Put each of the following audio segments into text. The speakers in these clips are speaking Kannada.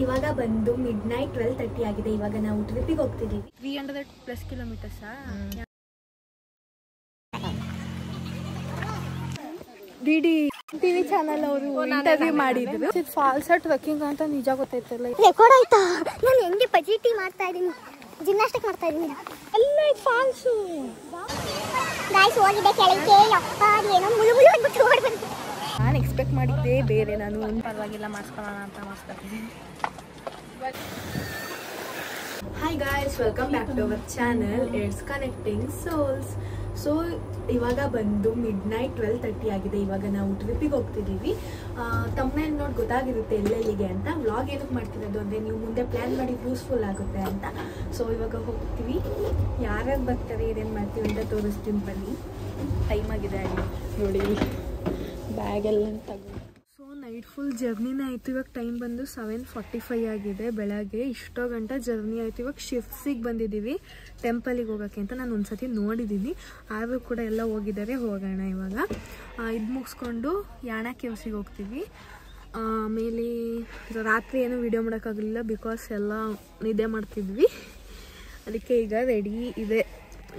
ಇವಾಗ ಬಂದು ಮಿಡ್ನೈಟ್ 12:30 ಆಗಿದೆ. ಇವಾಗ ನಾವು ಟ್ರಿಪ್ಪಿಗೆ ಹೋಗ್ತಿದ್ದೀವಿ. 300+ ಕಿಲೋಮೀಟರ್ಸ್. ಡಿಡಿ ಟಿವಿ ಚಾನಲ್ ಅವರು ಇಂಟರ್ವ್ಯೂ ಮಾಡಿದ್ರು. ಫಾಲ್ಸ್ ಟ್ರೆಕ್ಕಿಂಗ್ ಅಂತ ನಿಜ ಗೊತ್ತಾಯ್ತಲ್ಲ. ರೆಕಾರ್ಡ್ ಆಯ್ತಾ? ನಾನು ಹೆಂಗೆ ಪಜಿಟಿ ಮಾಡ್ತಾ ಇದ್ದೀನಿ, ಜಿಮ್ನಾಸ್ಟಿಕ್ ಮಾಡ್ತಾ ಇದ್ದೀನಿ. ಅಲ್ಲ ಫಾಲ್ಸು ಗಾಯ್ಸ್ ಹೋಗಿದೆ ಕೆಳಗೆ. ಯಪ್ಪ ಏನೋ ಮುಳು ಮುಳು ಅಂದ್ಬಿಟ್ಟು ಓಡಿ ಬಂತು. ನಾನು ಎಕ್ಸ್ಪೆಕ್ಟ್ ಮಾಡಿದ್ದೆ ಬೇರೆ. ನಾನು ಪರವಾಗಿಲ್ಲ ಮಾಡಿಸ್ಕೊಳ್ಳೋಣ ಅಂತ ಮಾಡಿಸ್ತೀನಿ. Hi guys, welcome back to our channel it's connecting souls. So ಇವಾಗ ಬಂದು ಮಿಡ್ನೈಟ್ 12:30 ಆಗಿದೆ. ಇವಾಗ ನಾವು ಟ್ರಿಪ್ಪಿಗೆ ಹೋಗ್ತಿದ್ದೀವಿ. ತಮ್ಮನೇಲಿ ನೋಡಿ ಗೊತ್ತಾಗಿರುತ್ತೆ ಎಲ್ಲೆಲ್ಲಿಗೆ ಅಂತ. ವ್ಲಾಗ್ ಏನಕ್ಕೆ ಮಾಡ್ತಿರೋದು ಅಂದರೆ ನೀವು ಮುಂದೆ ಪ್ಲ್ಯಾನ್ ಮಾಡಿ ಯೂಸ್ಫುಲ್ ಆಗುತ್ತೆ ಅಂತ. ಸೊ ಇವಾಗ ಹೋಗ್ತೀವಿ. ಯಾರ್ಯಾರು ಬರ್ತಾರೆ, ಏನೇನು ಮಾಡ್ತೀವಿ ಅಂತ ತೋರಿಸ್ತೀನಿ ಬನ್ನಿ. ಟೈಮ್ ಆಗಿದೆ ಅಲ್ಲಿ ನೋಡಿ, ಬ್ಯಾಗೆಲ್ಲ ತಗೋ. ಸೊ ನೈಟ್ ಫುಲ್ ಜರ್ನಿನೇ ಆಯಿತು. ಇವಾಗ ಟೈಮ್ ಬಂದು 7:45 ಆಗಿದೆ ಬೆಳಗ್ಗೆ. ಇಷ್ಟೋ ಗಂಟೆ ಜರ್ನಿ ಆಯಿತು. ಇವಾಗ ಶಿಫ್ಟ್ಸಿಗೆ ಬಂದಿದ್ದೀವಿ ಟೆಂಪಲಿಗೆ ಹೋಗೋಕ್ಕೆ ಅಂತ. ನಾನು ಒಂದ್ಸತಿ ನೋಡಿದ್ದೀನಿ, ಆದರೂ ಕೂಡ ಎಲ್ಲ ಹೋಗಿದ್ದಾರೆ. ಹೋಗೋಣ ಇವಾಗ. ಇದು ಮುಗಿಸ್ಕೊಂಡು ಯಾಣ ಕೇವ್ಸಿಗೆ ಹೋಗ್ತೀವಿ. ಆಮೇಲೆ ರಾತ್ರಿ ಏನೂ ವೀಡಿಯೋ ಮಾಡೋಕ್ಕಾಗಲಿಲ್ಲ, ಬಿಕಾಸ್ ಎಲ್ಲ ನಿದ್ದೆ ಮಾಡ್ತಿದ್ವಿ. ಅದಕ್ಕೆ ಈಗ ರೆಡಿ ಇದೆ,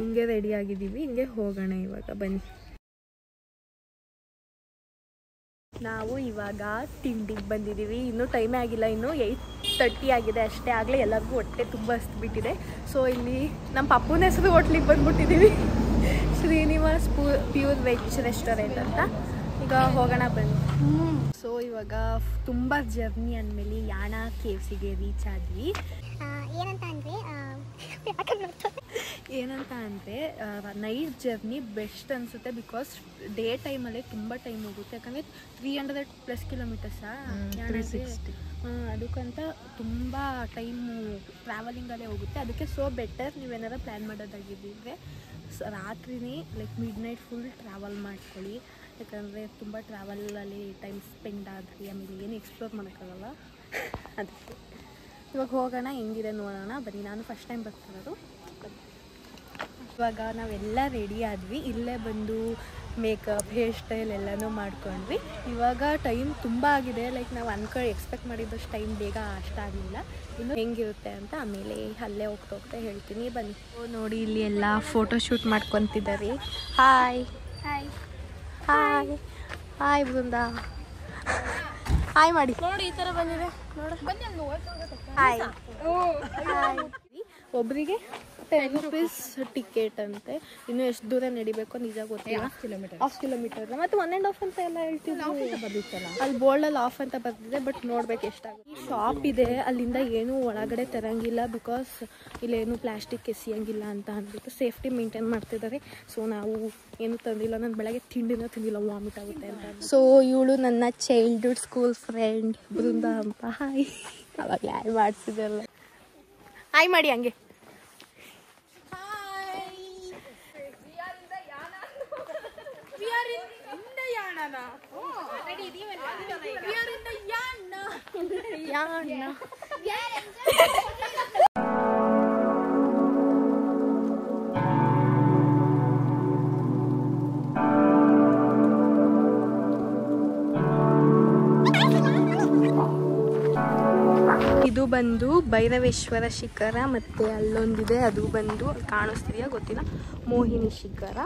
ಹಿಂಗೆ ರೆಡಿ ಆಗಿದ್ದೀವಿ. ಹಿಂಗೆ ಹೋಗೋಣ ಇವಾಗ ಬನ್ನಿ. ನಾವು ಇವಾಗ ತಿಂಡಿಗೆ ಬಂದಿದ್ದೀವಿ. ಇನ್ನೂ ಟೈಮೇ ಆಗಿಲ್ಲ, ಇನ್ನೂ 8:30 ಆಗಿದೆ ಅಷ್ಟೇ. ಆಗಲೇ ಎಲ್ಲರಿಗೂ ಹೊಟ್ಟೆ ತುಂಬ ಹಸ್ಬಿಟ್ಟಿದೆ. ಸೊ ಇಲ್ಲಿ ನಮ್ಮ ಪಪ್ಪನ ಹೆಸರು ಹೋಟ್ಲಿಗೆ ಬಂದ್ಬಿಟ್ಟಿದ್ದೀವಿ, ಶ್ರೀನಿವಾಸ್ ಪ್ಯೂರ್ ವೆಜ್ ರೆಸ್ಟೋರೆಂಟ್ ಅಂತ. ಈಗ ಹೋಗೋಣ ಬನ್ನಿ. ಸೊ ಇವಾಗ ತುಂಬ ಜರ್ನಿ ಅಂದಮೇಲೆ ಯಾಣ ಕೇವ್ಸಿಗೆ ರೀಚ್ ಆದ್ವಿ. ಏನಂತ ಅಂದರೆ ನೈಟ್ ಜರ್ನಿ ಬೆಸ್ಟ್ ಅನಿಸುತ್ತೆ, ಬಿಕಾಸ್ ಡೇ ಟೈಮಲ್ಲೇ ತುಂಬ ಟೈಮ್ ಹೋಗುತ್ತೆ. ಯಾಕಂದರೆ 300+ ಕಿಲೋಮೀಟರ್ಸ, ಅದಕ್ಕಂತ ತುಂಬ ಟೈಮು ಟ್ರಾವೆಲಿಂಗಲ್ಲೇ ಹೋಗುತ್ತೆ. ಅದಕ್ಕೆ ಸೊ ಬೆಟರ್ ನೀವೇನಾರು ಪ್ಲ್ಯಾನ್ ಮಾಡೋದಾಗಿದ್ದರೆ ರಾತ್ರಿನೇ ಲೈಕ್ ಮಿಡ್ನೈಟ್ ಫುಲ್ ಟ್ರಾವೆಲ್ ಮಾಡ್ಕೊಳ್ಳಿ. ಯಾಕಂದರೆ ತುಂಬ ಟ್ರಾವೆಲಲ್ಲಿ ಟೈಮ್ ಸ್ಪೆಂಡ್ ಆದ್ರಿ, ಆಮೇಲೆ ಏನು ಎಕ್ಸ್ಪ್ಲೋರ್ ಮಾಡೋಕ್ಕಾಗಲ್ಲ. ಅದಕ್ಕೆ ಇವಾಗ ಹೋಗೋಣ, ಹೆಂಗಿದೆ ನೋಡೋಣ ಬನ್ನಿ. ನಾನು ಫಸ್ಟ್ ಟೈಮ್ ಬರ್ತಿರೋದು. ಇವಾಗ ನಾವೆಲ್ಲ ರೆಡಿ ಆದ್ವಿ. ಇಲ್ಲೇ ಬಂದು ಮೇಕಪ್, ಹೇರ್ ಸ್ಟೈಲ್ ಎಲ್ಲನೂ ಮಾಡ್ಕೊಂಡ್ವಿ. ಇವಾಗ ಟೈಮ್ ತುಂಬ ಆಗಿದೆ. ಲೈಕ್ ನಾವು ಎಕ್ಸ್ಪೆಕ್ಟ್ ಮಾಡಿದ್ದಷ್ಟು ಟೈಮ್ ಬೇಗ ಅಷ್ಟಾಗಲಿಲ್ಲ. ಇನ್ನು ಹೆಂಗಿರುತ್ತೆ ಅಂತ ಆಮೇಲೆ ಅಲ್ಲೇ ಹೋಗ್ತಾ ಹೇಳ್ತೀನಿ ಬನ್ನಿ. ನೋಡಿ ಇಲ್ಲಿ ಎಲ್ಲ ಫೋಟೋ ಶೂಟ್ ಮಾಡ್ಕೊತಿದ್ದಾರೆ. Hi hi hi hi Brinda, hi ಮಾಡಿ. ನೋಡಿ ಈ ಥರ ಬಂದಿದೆ ನೋಡಿ. Hi hi. ಒಬ್ಬರಿಗೆ 10 ರೂಪೀಸ್ ಟಿಕೆಟ್ ಅಂತೆ. ಇನ್ನು ಎಷ್ಟು ದೂರ ನಡಿಬೇಕು ನಿಜ ಗೊತ್ತಿಲ್ಲ. ಹಾಫ್ ಕಿಲೋಮೀಟರ್ ಮತ್ತು 1.5 ಅಂತ ಎಲ್ಲ ಹೇಳ್ತಿದ್ರು. ಅಲ್ಲಿ ಬೋರ್ಡಲ್ಲಿ ಆಫ್ ಅಂತ ಬರ್ತಿದೆ, ಬಟ್ ನೋಡ್ಬೇಕು ಎಷ್ಟಾಗುತ್ತೆ. ಶಾಪ್ ಇದೆ, ಅಲ್ಲಿಂದ ಏನೂ ಒಳಗಡೆ ತರಂಗಿಲ್ಲ, ಬಿಕಾಸ್ ಇಲ್ಲೇನು ಪ್ಲಾಸ್ಟಿಕ್ ಎಸೆಯಂಗಿಲ್ಲ ಅಂತ ಅಂದ್ಬಿಟ್ಟು ಸೇಫ್ಟಿ ಮೇಂಟೈನ್ ಮಾಡ್ತಿದ್ದಾರೆ. ಸೊ ನಾವು ಏನು ತಂದಿಲ್ಲ. ನಾನು ಬೆಳಗ್ಗೆ ತಿಂಡಿನ ತಿಂದಿಲ್ಲ, ವಾಮಿಟ್ ಆಗುತ್ತೆ ಅಂತ. ಸೊ ಇವಳು ನನ್ನ ಚೈಲ್ಡ್ಹುಡ್ ಸ್ಕೂಲ್ ಫ್ರೆಂಡ್ ಬೃಂದಾ ಅಂತ. ಹಾಯ್. ಅವಾಗ ಯಾರು ಮಾಡಿಸಿದಲ್ಲ, ಹಾಯ್ ಮಾಡಿ ಹಂಗೆ. ಇದು ಬಂದು ಭೈರವೇಶ್ವರ ಶಿಖರ, ಮತ್ತು ಅಲ್ಲೊಂದಿದೆ, ಅದು ಬಂದು ಕಾಣಿಸ್ತಿದೆಯಾ ಗೊತ್ತಿಲ್ಲ, ಮೋಹಿನಿ ಶಿಖರ.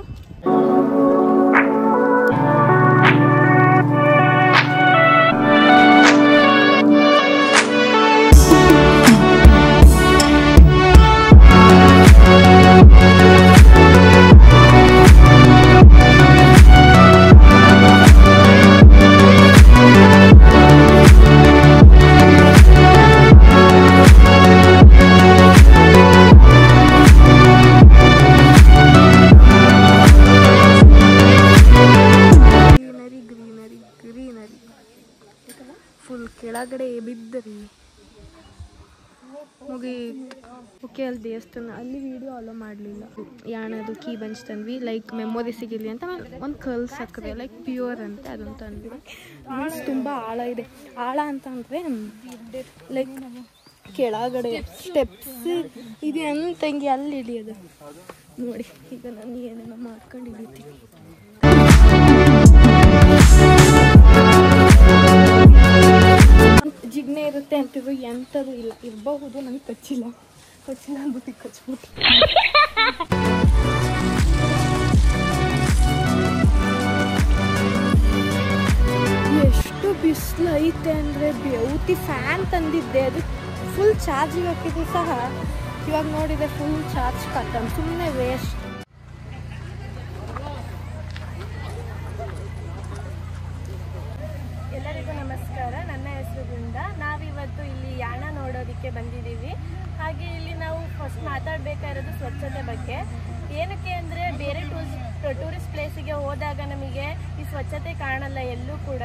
ಫುಲ್ ಕೆಳಗಡೆ ಬಿದ್ದರಿ ಮುಗಿ. ಓಕೆ, ಅಲ್ಲಿ ದೇವಸ್ಥಾನ, ಅಲ್ಲಿ ವಿಡಿಯೋ ಅಲೋ ಮಾಡಲಿಲ್ಲ. ಯಾಣದು ಕೀ ಬಂಚ್ ತಂದ್ವಿ, ಲೈಕ್ ಮೆಮೊರಿ ಸಿಗಿರಲಿ ಅಂತ. ಒಂದು ಕಲ್ ಸಕ್ಕರೆ ಲೈಕ್ ಪ್ಯೂರ್ ಅಂತ ಅದನ್ನು ತಂದ್ವಿ. ಮೀನ್ಸ್ ತುಂಬ ಆಳ ಇದೆ. ಆಳ ಅಂತ ಅಂದರೆ ಲೈಕ್ ಕೆಳಗಡೆ ಸ್ಟೆಪ್ಸ್ ಇದೆ ಅಂತಂಗೆ ಅಲ್ಲಿ ಇಳಿಯೋದು ನೋಡಿ. ಈಗ ನಾನು ಏನೇನೋ ಮಾಡ್ಕೊಂಡು ಇಳಿತೀನಿ. ಇದನ್ನೇ ಇರುತ್ತೆ ಅಂತಿದ್ರು, ಎಂಥದ್ದು ಇಲ್ಲ. ಇರಬಹುದು, ನನಗೆ ಕಚ್ಚಿಲ್ಲ ಅಂದ್ಬಿಟ್ಟು ಕಚ್ಬಿಟ್ಟು. ಎಷ್ಟು ಬಿಸಿಲು ಐತೆ ಅಂದರೆ ಬ್ಯೂಟಿ ಫ್ಯಾನ್ ತಂದಿದ್ದೆ, ಅದು ಫುಲ್ ಚಾರ್ಜಿಗೆ ಹಾಕಿದ್ರು ಸಹ ಇವಾಗ ನೋಡಿದೆ ಫುಲ್ ಚಾರ್ಜ್ ಕಟ್ಟಮ್, ಸುಮ್ಮನೆ ವೇಸ್ಟ್. ಎಲ್ಲರಿಗೂ ನಮಸ್ಕಾರ, ನನ್ನ ಹೆಸರು ಬೃಂದಾ. ನಾವಿವತ್ತು ಇಲ್ಲಿ ಯಾಣ ನೋಡೋದಕ್ಕೆ ಬಂದಿದ್ದೀವಿ. ಹಾಗೆ ಇಲ್ಲಿ ನಾವು ಫಸ್ಟ್ ಮಾತಾಡಬೇಕಾಗಿರೋದು ಸ್ವಚ್ಛತೆ ಬಗ್ಗೆ. ಏನಕ್ಕೆ ಅಂದರೆ ಬೇರೆ ಟೂರಿಸ್ಟ್ ಪ್ಲೇಸಿಗೆ ಹೋದಾಗ ನಮಗೆ ಈ ಸ್ವಚ್ಛತೆ ಕಾಣಲ್ಲ ಎಲ್ಲೂ ಕೂಡ.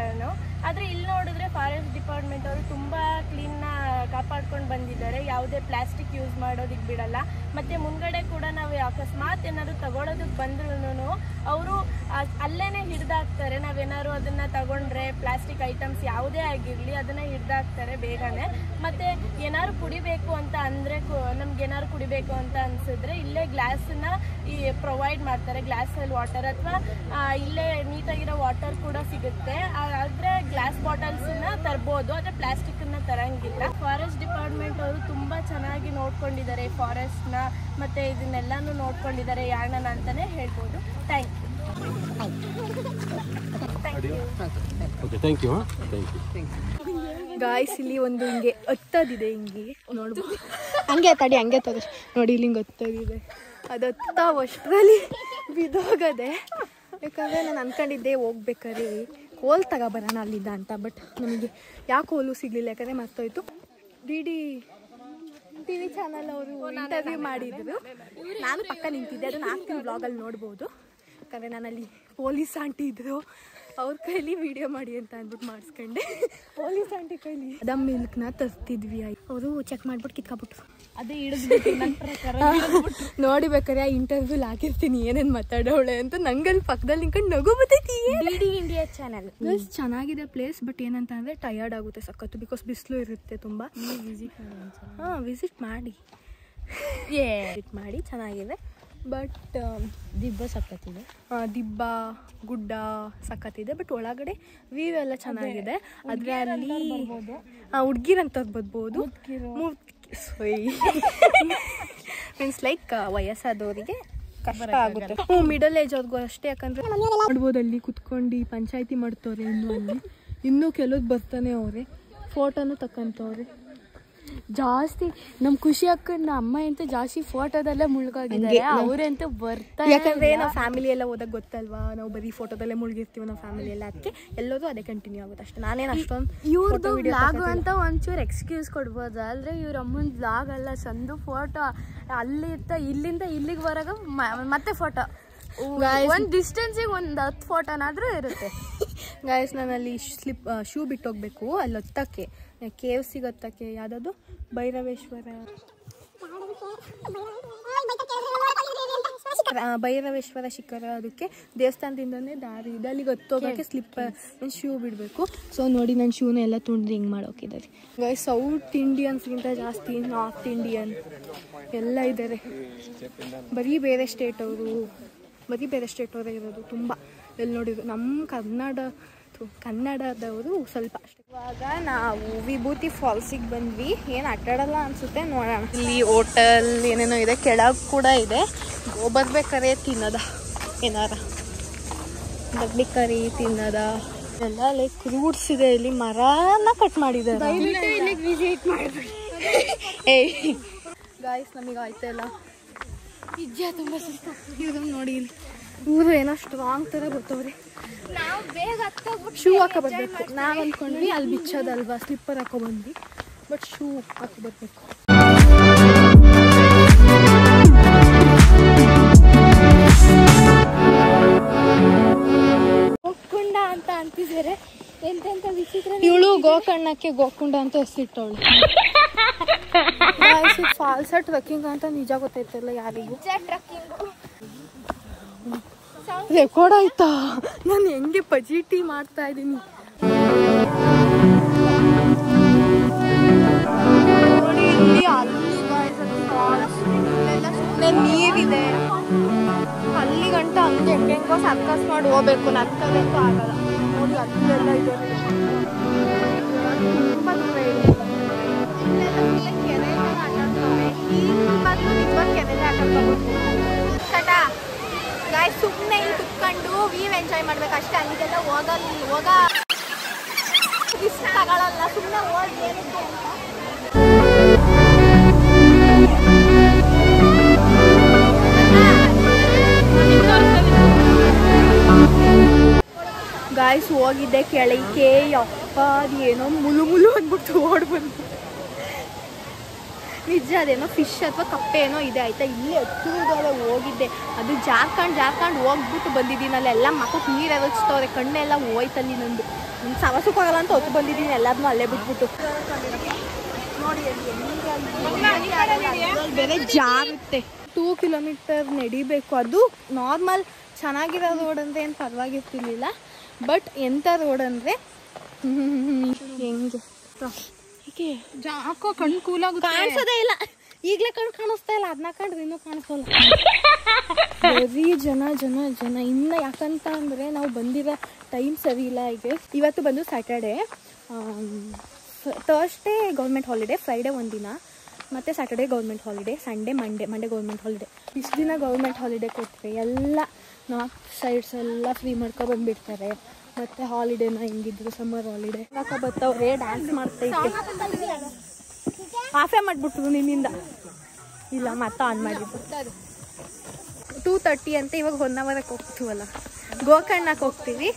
ಆದರೆ ಇಲ್ಲಿ ನೋಡಿದ್ರೆ ಫಾರೆಸ್ಟ್ ಡಿಪಾರ್ಟ್ಮೆಂಟ್ ಅವರು ತುಂಬ ಕ್ಲೀನ್ನ ಕಾಪಾಡ್ಕೊಂಡು ಬಂದಿದ್ದಾರೆ. ಯಾವುದೇ ಪ್ಲಾಸ್ಟಿಕ್ ಯೂಸ್ ಮಾಡೋದಕ್ಕೆ ಬಿಡಲ್ಲ. ಮತ್ತು ಮುಂದ್ಗಡೆ ಕೂಡ ನಾವು ಅಕಸ್ಮಾತ್ ಏನಾದ್ರು ತಗೊಳ್ಳೋದಕ್ಕೆ ಬಂದ್ರೂ ಅವರು ಅಲ್ಲೇ ಹಿಡ್ದಾಕ್ತಾರೆ. ನಾವೇನಾದ್ರು ಅದನ್ನು ತಗೊಂಡ್ರೆ ಪ್ಲಾಸ್ಟಿಕ್ ಐಟಮ್ಸ್ ಯಾವುದೇ ಆಗಿರಲಿ ಅದನ್ನು ಹಿಡ್ದಾಕ್ತಾರೆ ಬೇಗನೆ. ಮತ್ತು ಏನಾದ್ರು ಕುಡಿಬೇಕು ಅಂತ ಅಂದರೆ ನಮ್ಗೇನಾದ್ರು ಕುಡಿಬೇಕು ಅಂತ ಅನಿಸಿದ್ರೆ ಇಲ್ಲೇ ಗ್ಲಾಸನ್ನು ಪ್ರೊವೈಡ್ ಮಾಡ್ತಾರೆ. ಗ್ಲಾಸಲ್ಲಿ ವಾಟರ್ ಅಥವಾ ಇಲ್ಲೇ ನೀಟಾಗಿರೋ ವಾಟರ್ ಕೂಡ ಸಿಗುತ್ತೆ. ಆದರೆ ಗ್ಲಾಸ್ ಬಾಟಲ್ಸನ್ನ ತರ್ಬೋದು, ಆದರೆ ಪ್ಲಾಸ್ಟಿಕ್ಕನ್ನು ತರಂಗಿಲ್ಲ. ಫಾರೆಸ್ಟ್ ಡಿಪಾರ್ಟ್ಮೆಂಟ್ ಅವರು ತುಂಬ ಚೆನ್ನಾಗಿ ನೋಡ್ಕೊಂಡಿದ್ದಾರೆ ಫಾರೆಸ್ಟ್ನ, ಮತ್ತು ಇದನ್ನೆಲ್ಲನೂ ನೋಡ್ಕೊಂಡಿದ್ದಾರೆ ಯಾಣನ ಅಂತಲೇ ಹೇಳ್ಬೋದು. Thank you. ಗಾಯ್ಸ್ ಇಲ್ಲಿ ಒಂದು ಹಿಂಗೆ ಹತ್ತದಿದೆ, ಹಿಂಗೆ ನೋಡ್ಬೋದು. ಹಂಗೆ ತಡಿ, ಹಂಗೆ ತಗೋ ನೋಡಿ, ಇಲ್ಲಿ ಹಿಂಗೆ ಹತ್ತದಿದೆ. ಅದು ಹತ್ತವಷ್ಟರಲ್ಲಿ ಬಿದ್ದೋಗದೆ. ಯಾಕಂದರೆ ನಾನು ಅಂದ್ಕೊಂಡಿದ್ದೆ ಹೋಗ್ಬೇಕಾದ್ರೆ ಕೋಲ್ ತಗೊಬರೋಣ ಅಲ್ಲಿದ್ದ ಅಂತ, ಬಟ್ ನಮಗೆ ಯಾವ ಕೋಲು ಸಿಗಲಿಲ್ಲ, ಯಾಕಂದರೆ ಮರ್ತೋಯ್ತು. ಡಿ TV ಚಾನಲ್ ಅವರು ಇಂಟರ್ವ್ಯೂ ಮಾಡಿದ್ರು. ನಾನು ಪಕ್ಕ ನಿಂತಿದ್ದೆ, ಅದನ್ನು ಹಾಕ್ತೀನಿ ಬ್ಲಾಗಲ್ಲಿ ನೋಡ್ಬೋದು. ಯಾಕಂದರೆ ನಾನಲ್ಲಿ ಪೊಲೀಸ್ ಆಂಟಿ ಇದ್ದರು, ಅವ್ರ ಕೈಲಿ ವಿಡಿಯೋ ಮಾಡಿ ಅಂತ ಅಂದ್ಬಿಟ್ಟು ಮಾಡಿಸ್ಕೊಂಡೆ. ಪೊಲೀಸ್ ಆಂಟಿ ಕೈಲಿ ಅದಮ್ಮ ಮಿಲ್ಕ್ನ ತರ್ತಿದ್ವಿ, ಅವರು ಚೆಕ್ ಮಾಡ್ಬಿಟ್ಟು ಕಿತ್ಕೊಬಿಟ್ರು. ಅದೇ ಹಿಡಿದ್ಬಿಟ್ಟು ನನ್ನ ಪ್ರಕಾರ ನೋಡಿಬೇಕಾರೆ ಆ ಇಂಟರ್ವ್ಯೂಲ್ ಹಾಕಿರ್ತೀನಿ ಏನೇನು ಮಾತಾಡೋಳೆ ಅಂತ. ನಂಗಲ್ಲಿ ಪಕ್ಕದಲ್ಲಿ ನಿಂಕೊಂಡು ನಗು ಬರ್ತೈತಿ. DD ಇಂಡಿಯಾ ಚಾನಲ್ ಚೆನ್ನಾಗಿದೆ ಪ್ಲೇಸ್, ಬಟ್ ಏನಂತ ಅಂದರೆ ಟಯರ್ಡ್ ಆಗುತ್ತೆ ಸಖತ್ತು, ಬಿಕಾಸ್ ಬಿಸಿಲು ಇರುತ್ತೆ ತುಂಬ. ವಿಸಿಟ್ ಮಾಡಿ ಚೆನ್ನಾಗಿದೆ. ಬಟ್ ದಿಬ್ಬ ಸಕ್ಕತ್ತಿದೆ, ದಿಬ್ಬ ಗುಡ್ಡ ಸಖತ್ತಿದೆ. ಬಟ್ ಒಳಗಡೆ ವ್ಯೂ ಎಲ್ಲ ಚೆನ್ನಾಗಿದೆ. ಅದರಲ್ಲಿ ಹುಡ್ಗಿರಂತವ್ರು ಬರ್ಬೋದು, ಮೀನ್ಸ್ ಲೈಕ್ ವಯಸ್ಸಾದವರಿಗೆ ಕಷ್ಟ ಆಗುತ್ತೆ. ಮಿಡಲ್ ಏಜ್ ಅವ್ರಿಗೂ ಅಷ್ಟೇ. ಯಾಕಂದ್ರೆ ನೋಡ್ಬೋದು ಅಲ್ಲಿ ಕುತ್ಕೊಂಡು ಪಂಚಾಯತಿ ಮಾಡ್ತವ್ರೆ. ಇನ್ನೂ ಕೆಲವ್ರು ಬರ್ತಾನೆ ಅವ್ರೆ, ಫೋಟೋನು ತಕ್ಕಂತವ್ರೆ. ಜಾಸ್ತಿ ನಮ್ ಖುಷಿ ಅಕ್ಕನ ಅಮ್ಮ ಅಂತ ಜಾಸ್ತಿ ಫೋಟೋದಲ್ಲೇ ಮುಳುಗಾಗಿದ್ದಾರೆ. ಅವರಂತೂ ಬರ್ತಾರೆ, ಯಾಕಂದ್ರೆ ನಾವು ಫ್ಯಾಮಿಲಿ ಎಲ್ಲ ಹೋದಾಗ ಗೊತ್ತಲ್ವಾ, ನಾವು ಬರೀ ಫೋಟೋದಲ್ಲೇ ಮುಳುಗಿರ್ತೀವಿ ನಾವು ಫ್ಯಾಮಿಲಿ ಎಲ್ಲ. ಅದಕ್ಕೆ ಎಲ್ಲರೂ ಅದೇ ಕಂಟಿನ್ಯೂ ಆಗುತ್ತೆ ಅಷ್ಟೇ. ನಾನೇನು ಅಷ್ಟೊಂದು ಇವ್ರದ್ದು ಬ್ಲಾಗ್ ಅಂತ ಒಂಚೂರು ಎಕ್ಸ್ಕ್ಯೂಸ್ ಕೊಡ್ಬೋದು. ಆದರೆ ಇವ್ರ ಅಮ್ಮನ ಬ್ಲಾಗ್ ಅಲ್ಲ, ಸಂದು ಫೋಟೋ ಅಲ್ಲಿ ಇಲ್ಲಿಂದ ಇಲ್ಲಿಗೆ ಬರಾಗ ಮತ್ತೆ ಫೋಟೋ, ಒಂದು ಡಿಸ್ಟೆನ್ಸಿಗೆ ಒಂದು 10 ಫೋಟೋನಾದ್ರೂ ಇರುತ್ತೆ. ಗಾಯ್ಸ್ ನಾನಲ್ಲಿ ಶೂ ಬಿಟ್ಟೋಗ್ಬೇಕು ಅಲ್ಲಿ ಹೊತ್ತಕ್ಕೆ, KFC ಗೊತ್ತಕ್ಕೆ, ಯಾವುದದು ಭೈರವೇಶ್ವರ ಶಿಖರ, ಅದಕ್ಕೆ ದೇವಸ್ಥಾನದಿಂದನೇ ದಾರಿ ಇದೆ, ಅಲ್ಲಿಗೆ ಹೊತ್ತೋಗೋಕ್ಕೆ ಶೂ ಬಿಡಬೇಕು. ಸೊ ನೋಡಿ ನನ್ನ ಶೂನ ಎಲ್ಲ ತುಂಡು ಹಿಂಗೆ ಮಾಡೋಕಿದ್ದಾರೆ. ಗಾಯ್ಸ್ ಸೌತ್ ಇಂಡಿಯನ್ಸ್ಗಿಂತ ಜಾಸ್ತಿ ನಾರ್ತ್ ಇಂಡಿಯನ್ ಎಲ್ಲ ಇದ್ದಾರೆ. ಬರೀ ಬೇರೆ ಸ್ಟೇಟ್ ಅವರೇ ಇರೋದು ತುಂಬ. ಎಲ್ಲಿ ನೋಡಿದ್ರು ನಮ್ಮ ಕನ್ನಡದವರು ಸ್ವಲ್ಪ ಅಷ್ಟೇ. ಇವಾಗ ನಾವು ವಿಭೂತಿ ಫಾಲ್ಸಿಗೆ ಬಂದ್ವಿ. ಏನು ಆಟಾಡಲ್ಲ ಅನ್ಸುತ್ತೆ, ನೋಡೋಣ. ಇಲ್ಲಿ ಹೋಟೆಲ್ ಏನೇನೋ ಇದೆ, ಕೆಳಗೆ ಕೂಡ ಇದೆ. ಬರ್ಬೇಕಾರೆ ತಿನ್ನದ ಏನಾರ ಬದ್ನಿಕಾರಿ ತಿನ್ನದ ಎಲ್ಲ ಲೈಕ್ ರೂಟ್ಸ್ ಇದೆ. ಇಲ್ಲಿ ಮರನ ಕಟ್ ಮಾಡಿದ್ದಾರೆ. ವಿಸಿಟ್ ಮಾಡ್ಬಿಡಿ. ಗಾಯ್ಸ್ ನಮಗೆ ಆಯ್ತಲ್ಲ, ನಿಜ ತುಂಬ ಸುಸ್ತು. ಇವ್ರು ನೋಡಿ ಇಲ್ಲಿ ಇವರು ಏನೋ ಸ್ಟ್ರಾಂಗ್ ಥರ ಗೊತ್ತವ್ರೆ. ನಾವು ಬೇಗ ಶೂ ಹಾಕೋ ಬರ್ಬೇಕು. ನಾವು ಅಂದ್ಕೊಂಡ್ವಿ ಅಲ್ಲಿ ಬಿಚ್ಚೋದಲ್ವಾ, ಸ್ಲಿಪ್ಪರ್ ಹಾಕೋ ಬಂದ್ವಿ, ಬಟ್ ಶೂ ಹಾಕೋ ಬರ್ಬೇಕು. ಗೋಕುಂಡ ಅಂತ ಅಂತಿದ್ದಾರೆ. ಎಂತೆಂತ ವಿಚಿತ್ರ. ಇವಳು ಗೋಕರ್ಣಕ್ಕೆ ಗೋಕುಂಡ ಅಂತ ಹೆಸರಿಟ್ಟವಳು. ಫಾಲ್ಸ ಟ್ರೆಕ್ಕಿಂಗ್ ಅಂತ ನಿಜ ಗೊತ್ತಾಯ್ತಲ್ಲ ಯಾರಿಗೂ. ರೆಕಾರ್ಡ್ ಆಯ್ತಾ? ನಾನು ಹೆಂಗೆ ಪಜಿಟಿ ಮಾಡ್ತಾ ಇದ್ದೀನಿ. ನೋಡಿ ಇಲ್ಲಿ ಅಲ್ಲಿ ನೀರಿದೆ, ಅಲ್ಲಿ ಗಂಟ ಹಂಗೆ ಹೆಂಗೆಂಗೋ ಸರ್ಕಸ್ ಮಾಡಿ ಹೋಗ್ಬೇಕು. ನನ್ಕಂತೂ ಆಗಲ್ಲ. ನೋಡಿ ಅಲ್ಲೆಲ್ಲ ಇದೆ, ತುಂಬ ನಾರ್ಮಲ್ ರೈಡ್. ಕೆರೆ ಆಟಾಡ್ತವೆ. ಬಂದು ನಿಜವಾಗಿ ಕೆರೆಗೆ ಆಟಾಡ್ಕೋಬೇಕು. ಗಾಯ್ ಸುಮ್ಮನೆ ಇಲ್ಲಿ ಕುತ್ಕೊಂಡು ವೀವ್ ಎಂಜಾಯ್ ಮಾಡ್ಬೇಕು ಅಷ್ಟೇ. ಅಲ್ಲಿಗೆಲ್ಲ ಹೋಗ ತಗೊಳಲ್ಲ, ಸುಮ್ಮನೆ ಹೋಗಿ ಏನಕ್ಕೆ ಅಂತ. ಗಾಯ್ಸ್ ಹೋಗಿದ್ದೆ ಕೆಳಗೆ, ಅಪ್ಪ ಅದೇನೋ ಮುಲು ಅಂದ್ಬಿಟ್ಟು ಓಡ್ ಬಂದು. ನಿಜ ಅದೇನೋ ಫಿಶ್ ಅಥವಾ ಕಪ್ಪೆ ಏನೋ ಇದೆ ಆಯ್ತಾ. ಇಲ್ಲಿ ಹತ್ತುವುದಲ್ಲ ಹೋಗಿದ್ದೆ, ಅದು ಜಾರ್ಕೊಂಡು ಹೋಗ್ಬಿಟ್ಟು ಬಂದಿದ್ದೀನಲ್ಲ. ಎಲ್ಲ ಮಕ್ಕಳು ನೀರು ಎರಚಿಸ್ತವ್ರೆ, ಕಣ್ಣೆಲ್ಲ ಹೋಯ್ತಲ್ಲಿ ನಂದು. ಸವಸಕ್ಕೆ ಹೋಗಲ್ಲ ಅಂತ ಹೊತ್ತು ಬಂದಿದ್ದೀನಿ, ಎಲ್ಲದನ್ನೂ ಅಲ್ಲೇ ಬಿಟ್ಬಿಟ್ಟು. ನೋಡಿ ಬೇರೆ ಜಾರುತ್ತೆ. 2 ಕಿಲೋಮೀಟರ್ ನಡಿಬೇಕು. ಅದು ನಾರ್ಮಲ್ ಚೆನ್ನಾಗಿರೋ ರೋಡ್ ಅಂದರೆ ಏನು ಪರವಾಗಿರ್ತಿರ್ಲಿಲ್ಲ. ಬಟ್ ಎಂಥ ರೋಡ್ ಅಂದರೆ ಹೆಂಗೆ ಹಾಕೋ ಕಣ್ಣು ಕೂಲಾಗ ಕಾಣಿಸೋದೇ ಇಲ್ಲ. ಈಗಲೇ ಕಣ್ಣು ಕಾಣಿಸ್ತಾ ಇಲ್ಲ, ಅದನ್ನ ಕಂಡ್ರೆ ಇನ್ನೂ ಕಾಣಿಸೋಲ್ಲ. ಬರೀ ಜನ ಇನ್ನು. ಯಾಕಂತ ಅಂದರೆ ನಾವು ಬಂದಿರೋ ಟೈಮ್ ಸರಿ ಇಲ್ಲ. ಈಗ ಇವತ್ತು ಬಂದು Saturday, Thursday government holiday, Friday ಒಂದಿನ, ಮತ್ತು Saturday government holiday, Sunday Monday government holiday. ಇಷ್ಟು ದಿನ ಗೌರ್ಮೆಂಟ್ ಹಾಲಿಡೇ ಕೊಟ್ಟರೆ ಎಲ್ಲ ನಾರ್ತ್ ಸೈಡ್ಸ್ ಎಲ್ಲ ಫ್ರೀ ಮಾಡ್ಕೊಂಡು ಬಂದುಬಿಡ್ತಾರೆ. ಮತ್ತು ಹಾಲಿಡೇನ ಹೆಂಗಿದ್ರು ಸಮ್ಮರ್ ಹಾಲಿಡೇ ಯಾಕೆ ಬರ್ತವ್ರೆ. ಡ್ಯಾನ್ಸ್ ಮಾಡ್ತೈತೆ. ಆಫೇ ಮಾಡಿಬಿಟ್ರು ನಿನ್ನಿಂದ. ಇಲ್ಲ ಮತ್ತೆ ಆನ್ ಮಾಡಿದ್ದು. 2:30 ಅಂತ. ಇವಾಗ 1 ಅವರ್ಗೆ ಹೋಗ್ತೀವಲ್ಲ, ಗೋಕರ್ಣಕ್ಕೆ ಹೋಗ್ತೀವಿ.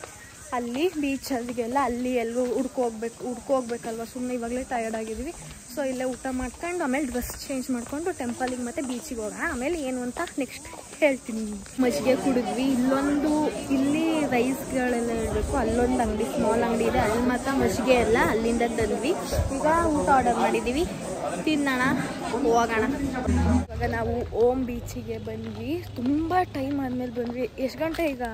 ಅಲ್ಲಿ ಬೀಚಲ್ಲಿಗೆಲ್ಲ ಅಲ್ಲಿ ಎಲ್ಲೂ ಹುಡ್ಕೋಗ್ಬೇಕಲ್ವ. ಸುಮ್ಮನೆ ಇವಾಗಲೇ ಟಯರ್ಡ್ ಆಗಿದ್ದೀವಿ. ಸೊ ಇಲ್ಲೇ ಊಟ ಮಾಡ್ಕೊಂಡು ಆಮೇಲೆ ಡ್ರೆಸ್ ಚೇಂಜ್ ಮಾಡಿಕೊಂಡು ಟೆಂಪಲಿಗೆ ಮತ್ತು ಬೀಚಿಗೆ ಹೋಗೋಣ. ಆಮೇಲೆ ಏನು ಅಂತ ನೆಕ್ಸ್ಟ್ ಹೇಳ್ತೀನಿ. ಮಜ್ಜಿಗೆ ಕುಡಿದ್ವಿ. ಇಲ್ಲಿ ರೈಸ್ಗಳೆಲ್ಲ ಇರಬೇಕು. ಅಲ್ಲೊಂದು ಅಂಗಡಿ, ಸ್ಮಾಲ್ ಅಂಗಡಿ ಇದೆ, ಅಲ್ಲಿ ಮಾತ್ರ ಮಜ್ಜಿಗೆ ಎಲ್ಲ ಅಲ್ಲಿಂದ ತಂದ್ವಿ. ಈಗ ಊಟ ಆರ್ಡರ್ ಮಾಡಿದ್ದೀವಿ, ತಿನ್ನೋಣ, ಹೋಗೋಣ. ಇವಾಗ ನಾವು ಓಮ್ ಬೀಚಿಗೆ ಬಂದ್ವಿ. ತುಂಬ ಟೈಮ್ ಆದಮೇಲೆ ಬಂದ್ವಿ. ಎಷ್ಟು ಗಂಟೆ ಈಗ?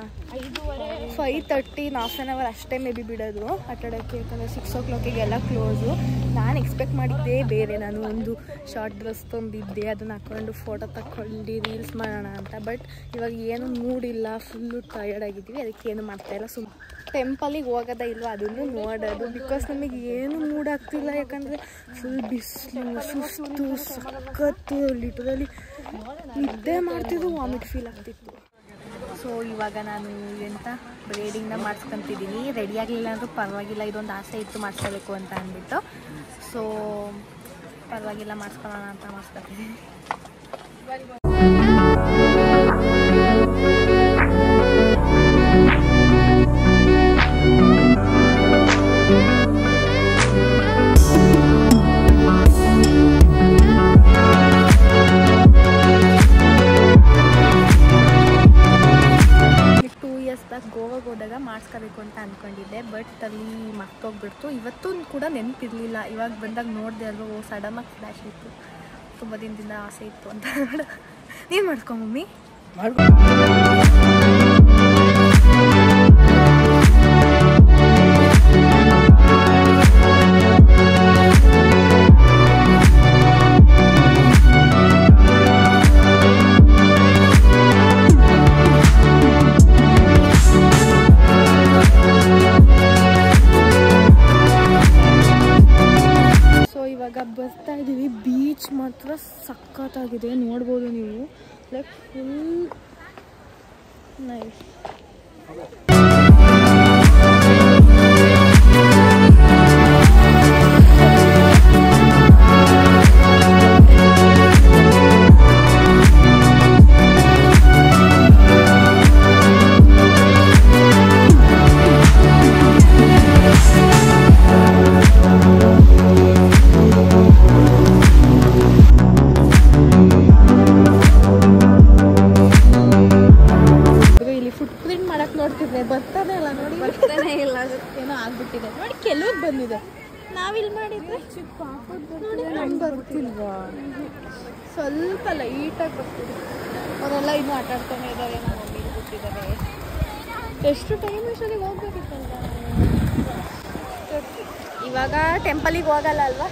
5:30. ಹಾಫ್ ಆನ್ ಅವರ್ ಅಷ್ಟೇ ಮೇ ಬಿ ಬಿಡೋದು ಆಟಾಡೋಕ್ಕೆ. ಯಾಕಂದರೆ 6 o'clockಗೆಲ್ಲ ಕ್ಲೋಸು. ನಾನು ಎಕ್ಸ್ಪೆಕ್ಟ್ ಮಾಡಿದ್ದೆ ಬೇರೆ. ನಾನು ಒಂದು ಶಾರ್ಟ್ ಡ್ರೆಸ್ ತಂದಿದ್ದೆ, ಅದನ್ನು ಹಾಕ್ಕೊಂಡು ಫೋಟೋ ತಗೊಂಡು ರೀಲ್ಸ್ ಮಾಡೋಣ ಅಂತ. ಬಟ್ ಇವಾಗ ಏನು ಮೂಡಿಲ್ಲ, ಫುಲ್ಲು ಟಯರ್ಡ್ ಆಗಿದ್ದೀವಿ. ಅದಕ್ಕೆ ಏನು ಮಾಡ್ತಾಯಿಲ್ಲ. ಟೆಂಪಲಿಗೆ ಹೋಗೋದ ಇಲ್ವ ಅದನ್ನು ನೋಡೋದು. ಬಿಕಾಸ್ ನಮಗೆ ಏನು ಮೂಡ್ ಆಗ್ತಿಲ್ಲ. ಯಾಕಂದರೆ ಫುಲ್ ಬಿಸಿಲು, ಸುಸ್ತು, ಸಖತ್ತು. ಲಿಟ್ರಲಿ ನಿದ್ದೆ ಮಾಡ್ತಿದ್ದು, ವಾಮಿಟ್ ಫೀಲ್ ಆಗ್ತಿತ್ತು. ಸೊ ಇವಾಗ ನಾನು ಎಂತ ಬ್ರೇಡಿಂಗ್ನ ಮಾಡಿಸ್ಕೊತಿದ್ದೀನಿ. ರೆಡಿ ಆಗಲಿಲ್ಲ ಅಂದರೂ ಪರವಾಗಿಲ್ಲ, ಇದೊಂದು ಆಸೆ ಇತ್ತು ಮಾಡಿಸ್ಕೋಬೇಕು ಅಂತ ಅಂದ್ಬಿಟ್ಟು. ಸೊ ಪರವಾಗಿಲ್ಲ, ಮಾಡಿಸ್ಕೊಳ್ಳೋಣ ಅಂತ ಮಾಡಿಸ್ಕೊತಿದ್ದೀನಿ. ಗೋವಾಗೆ ಹೋದಾಗ ಮಾಡಿಸ್ಕೋಬೇಕು ಅಂತ ಅಂದ್ಕೊಂಡಿದ್ದೆ. ಬಟ್ ಅಲ್ಲಿ ಮರ್ತೋಗ್ಬಿಡ್ತು. ಇವತ್ತು ಕೂಡ ನೆನಪಿರಲಿಲ್ಲ. ಇವಾಗ ಬಂದಾಗ ನೋಡಿದೆ ಅಲ್ವ, ಸಡನ್ನಾಗಿ ಫ್ಲ್ಯಾಶ್ ಇತ್ತು. ತುಂಬ ದಿನದಿಂದ ಆಸೆ ಇತ್ತು ಅಂತ. ನೀನು ಮಾಡ್ಕೊ ಮಮ್ಮಿ. ಬರ್ತಾ ಇದ್ದೀವಿ. ಬೀಚ್ ಮಾತ್ರ ಸಖತ್ತಾಗಿದೆ, ನೋಡ್ಬೋದು ನೀವು. Like full nice. ಬರ್ತಾನೆ ಇಲ್ಲ ನೋಡಿ, ಬರ್ತಾನೆ ಇಲ್ಲ. ಏನೋ ಆಗ್ಬಿಟ್ಟಿದೆ ನೋಡಿ, ಕೆಲವ್ರು ಬಂದಿದೆ. ನಾವಿಲ್ಲಿ ಮಾಡಿದ್ರೆ ನೋಡಿ ನಮ್ಗೆ ಬರ್ತಿಲ್ವಾ, ಸ್ವಲ್ಪ ಲೈಟಾಗಿ ಬರ್ತಿದೆ. ಅವರೆಲ್ಲ ಇನ್ನೂ ಆಟ ಆಡ್ತಾನೆ ಇದ್ದಾರೆ, ನಾವು ನೀರು ಬಿಟ್ಟಿದ್ದಾರೆ. ಎಷ್ಟು ಟೈಮ್ ಅಷ್ಟೊಂದಿಗೆ ಹೋಗ್ಬೇಕಿತ್ತಲ್ವ. ಇವಾಗ ಟೆಂಪಲಿಗೆ ಹೋಗಲ್ಲ ಅಲ್ವಾ,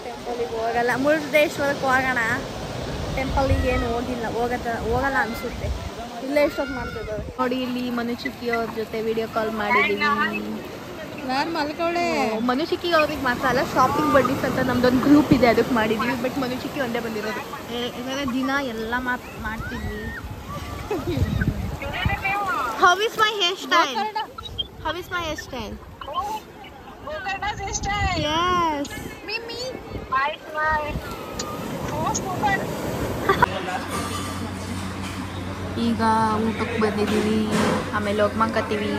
ಟೆಂಪಲಿಗೆ ಹೋಗಲ್ಲ. ಮುರುಡೇಶ್ವರಕ್ಕೆ ಹೋಗೋಣ. ಟೆಂಪಲಿಗೆ ಏನು ಹೋಗಲ್ಲ ಅನಿಸುತ್ತೆ. ಇಲ್ಲೇ ಎಷ್ಟೊತ್ತು ಮಾಡ್ತಿದ್ದಾರೆ ನೋಡಿ. ಇಲ್ಲಿ ಮನುಚುಕ್ಕಿಯವ್ರ ಜೊತೆ ವಿಡಿಯೋ ಕಾಲ್ ಮಾಡಿದ್ದೀವಿ. ಮನುಷ್ಯಕಿಗೆ ಅವ್ರಿಗೆ ಮಾತ್ರ ಅಲ್ಲ, ಶಾಪಿಂಗ್ ಬಡ್ಡೀಸ್ ಅಂತ ನಮ್ದೊಂದು ಗ್ರೂಪ್ ಇದೆ, ಅದಕ್ಕೆ ಮಾಡಿದ್ದೀವಿ. ಬಟ್ ಮನುಷ್ಯಕ್ಕೆ ಒಂದೇ ಬಂದಿರೋದು. ಯಾಕಂದರೆ ದಿನ ಎಲ್ಲ ಮಾಡ್ತೀವಿ. How is my hairstyle? How is my hairstyle? Gokarna's hairstyle. Yes. Mimi. I smile. Oh, super. ಈಗ ಊಟಕ್ಕೆ ಬಂದಿದ್ದೀವಿ, ಆಮೇಲೆ ಹೋಗಿ ಮಲ್ಕೋತೀವಿ.